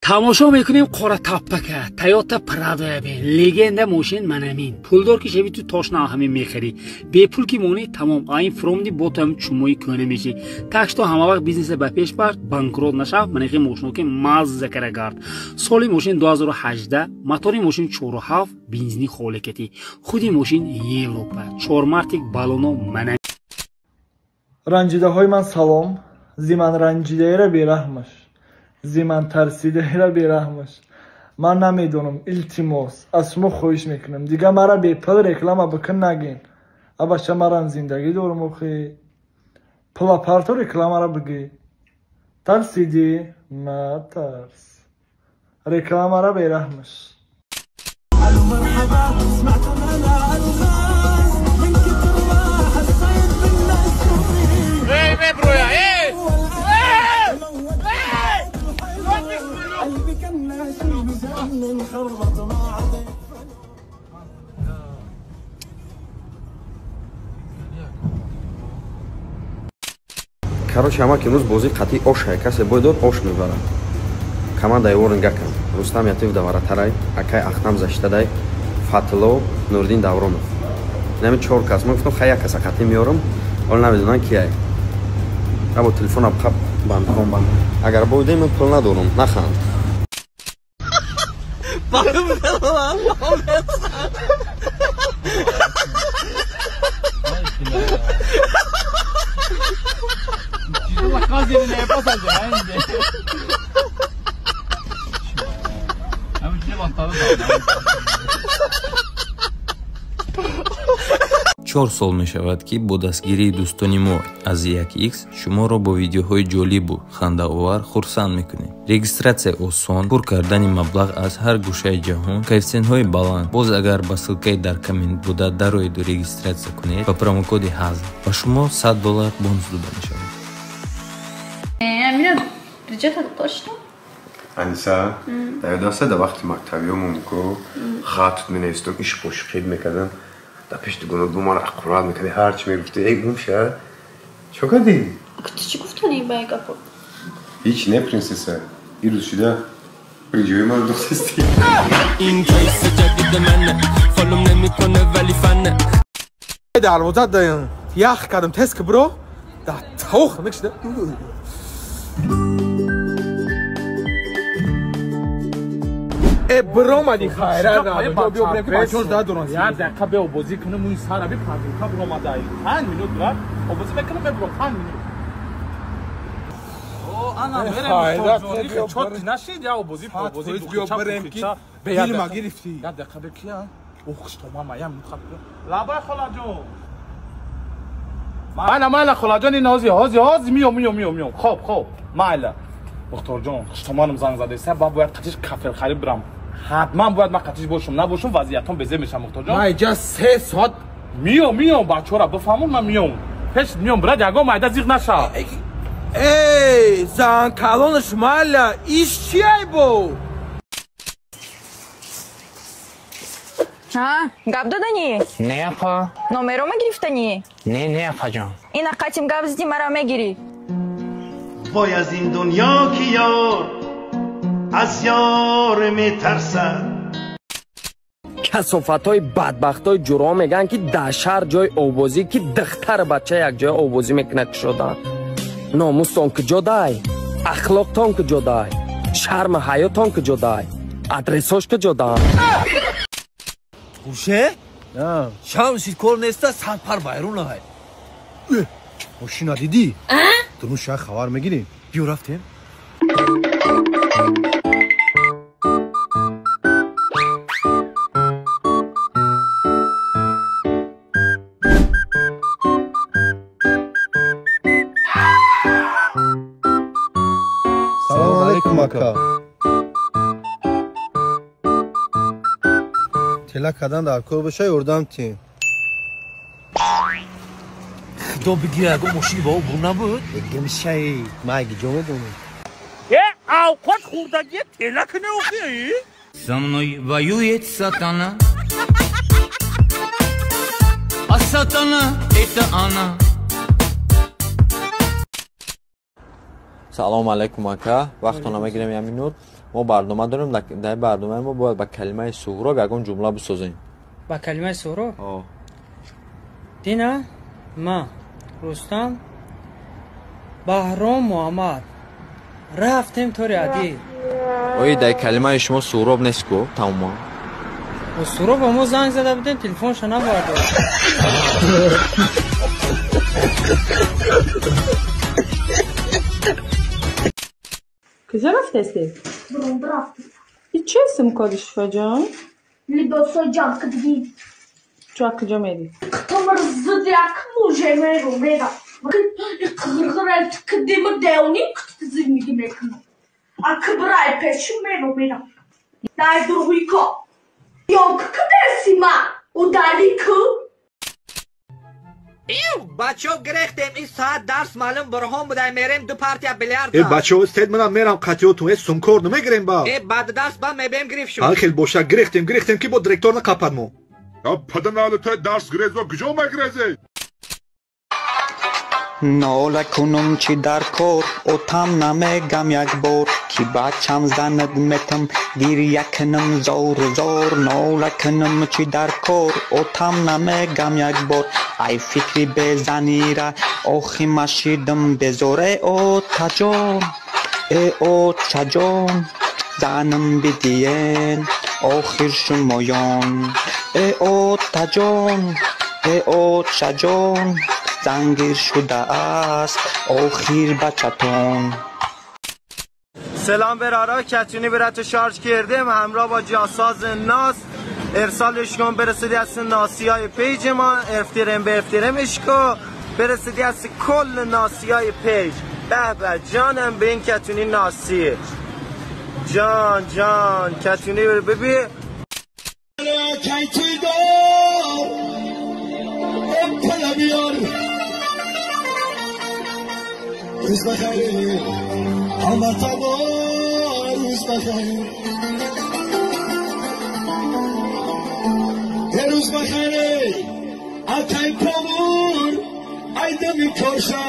тамошо мекунем қора таппака Toyota Prado бе легенда мошин манамин пулдор ки шеби ту тошна ҳамин мехари бепул ки мони тамом айн фромди ботам чумои кӯна меши так што ҳама вақт бизнесе ба пеш бар банкрот наша манихи мошино ки мазза карагард соли мошин 2018 мотори мошин 4.7 бензини холекати худи мошин Европа 4 мартик балоно манамин ранҷидаҳои ман салом зиман ранҷидаера бераҳмаш зиман тарсидаера бераҳмаш ман намедонам илтимос аз шумо хоҳиш мекунам дига мара бепул реклама бикун нагин абаша маран зиндагӣ дорум охи пулапарту рекламара бигӣ тарсидӣ натарс рекламара бераҳмаш Короче, ама имрӯз бозӣ қатъи ошае касе бой дод ош мебарад. Команда Эворин гакам. Рустам Ятив даваратарай, акай Ахтам Заштадай, Фатло, Нурдин Давронов. Нами 4 кас. Ман гуфтам хая каса қатъи меорам, ҳол намедонам кияй. Або телефонам қаб бандком банд. Агар бойдем ман пул надорам, наханд. چهار سال می شود که با دستگیری دوستانی ما از 1x شما را با ویدیوهای جالب و خنده آور خرسند میکنیم. رجیستراسیون آسان، پر کردن مبلغ از هر گوشه جهان، کیفیت های بلند. باز اگر با سلکه در کامنت بوده دارید رجیستراسیون کنید با پروموکد حاضر و شما $100 بونус داده میشود. امیر رجعت داشتم. انیسا، دایداسه در وقتی مکتبیامون کو خاطر مینوشتم ایش خوشخید میکردم. دا پیش دیگه دومار اقرار میکردی هرچی میگفتی ای گمشه چه کردی؟ چی گفتنی با اگه هیچ نه پرنسسه این روز شده پریجوی من دوستی این کیس جدید منه فالوم نمیکنه ولی فنه دروازه دایم یخ کردم تست که برو دا توخ نکشده برو مدی خیره بیا بریم که بچه‌ها دادن یه دقیقه به بازی کنم اون سر ابی پادیکا برو مدای 5 مینوت بعد بازی بکنم برو 5 مینوت او انا بریم چوت نشید یا بازی بیا بریم که فیلم گرفتی یه دقیقه بکیا اوخش تو ماما یم میخواد لابای خلا جون مالا خلا جون این هازی میام خب مالا دکتر جون شمانم زنگ زده است باید قطعش کافر خرید برم حتما باید من قطعش باشم نباشم وضعیتم بزه میشم دکتر جون من اینجا 3 ساعت میام بچه‌ها بفهمون من میام پیش میام برای جگا مایده زیغ نشه ای زن کلانش مالا ایش چیه بو ها گاب دادنی نه آقا نمرو گرفتنی نه آقا جان اینا قاتیم گاب زدی مرا میگیری وای از این دنیا که یار از یار میترسد کثافت‌های بدبخت‌های جورا میگن که در شهر جای آوازی که دختر بچه یک جای آوازی میکنه شدن ناموستان که جدای اخلاقتان که جدای شرم حیاتان که جدای ادرساش که جدای خوشه؟ نه شمشید کار نیسته سن پر بیرون های ماشینا دیدی؟ درون شاید خبر میگیریم بیو رفتیم سلام علیکم اکا تلا کدن در کار بشه اردم تیم خدا بگیره اگه ماشین با او بر نبود بگه میشه ما اگه جا میدونم اوقات خوردگی تلا کنه اوخی Со мной воюет сатана А сатана это она Салом алейкум ака. Вақтона мегирем 1 минут. ما برنامه داریم، در برنامه ما باید با کلمه سهراب یگان جمله بسازیم. با کلمه سهراب؟ دینا ما رستم بهرام محمد رفتیم طور عادی. اوی در کلمه شما سهراب نیست کو تمام. سهراب با ما زنگ زده بودیم تلفنش نبرده. کجا رفتی؟ برونده رفتم. این چه اسم کاری شفا جان؟ لباسای جمع کردگی. تو کجا میری؟ کمر زد یک موجه میرو میرم. قرقرت کدیم دیونی کتی زمینی میکنم. اکبرای پیشو میرم. دای دروی که. Yok kıdesima udaliko. بچه ها گرفتیم این ساعت درس معلوم برهان بوده میریم دو پارتیا بیلیارد. بچه ها استید منم میرم قطعاتون سمکار نمیگیریم با. بعد درس با میبیم گریف شد. خیلی باشه گرفتیم که با دیرکتور نکپد مو. پدر تو درس گریز و کجا میگریزی؟ ناله کنم چی در کار اتم نمیگم یک بار کی بچم زند میتم گریه کنم زور ناله کنم چی در کار اتم نمیگم یک بار ای فکری بزنی را آخی مشیدم بزاره اوتا جان ای اوتا جان زنم بدین آخر شمایان ای اوتا جان ای اوتا جان زنگیر شده است آخیر بچتون. سلام برارا کتونی برات شارژ کردیم همراه با جاساز ناس ارسالش کن برسیدی از ناسی های پیج ما افتیرمش کن برسیدی از کل ناسی های پیج. به جانم به این کتونی ناسیه جان کتونی بر ببین روز بخیر آمد تبا روز بخیر روز بخیر اتای پامور ای دمی کارشا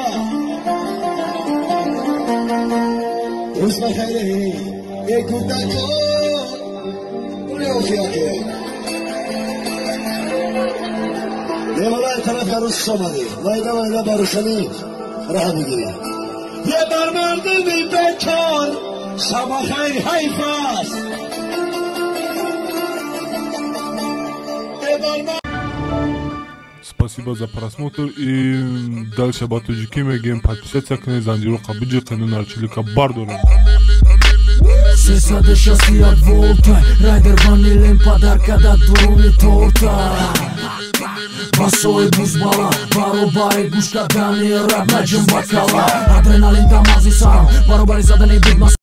روز بخیر ای گردکا اونیو خیاکه دیمالای طرف روز شمالی وایده باروشنی راه میگیری یه بر مردمی بکار شما خیلی حیف است Спасибо за просмотр и дальше батуджики мегем подписаться к Занзируха Биджикану Нарчилика Бардора. Сесаде шасти як волта Райдер ванилен подарка да дуруни торта Басои бузбала Баробари гушка дани раб наҷм бакала Адреналин дамази сарам Баробари задани бидмас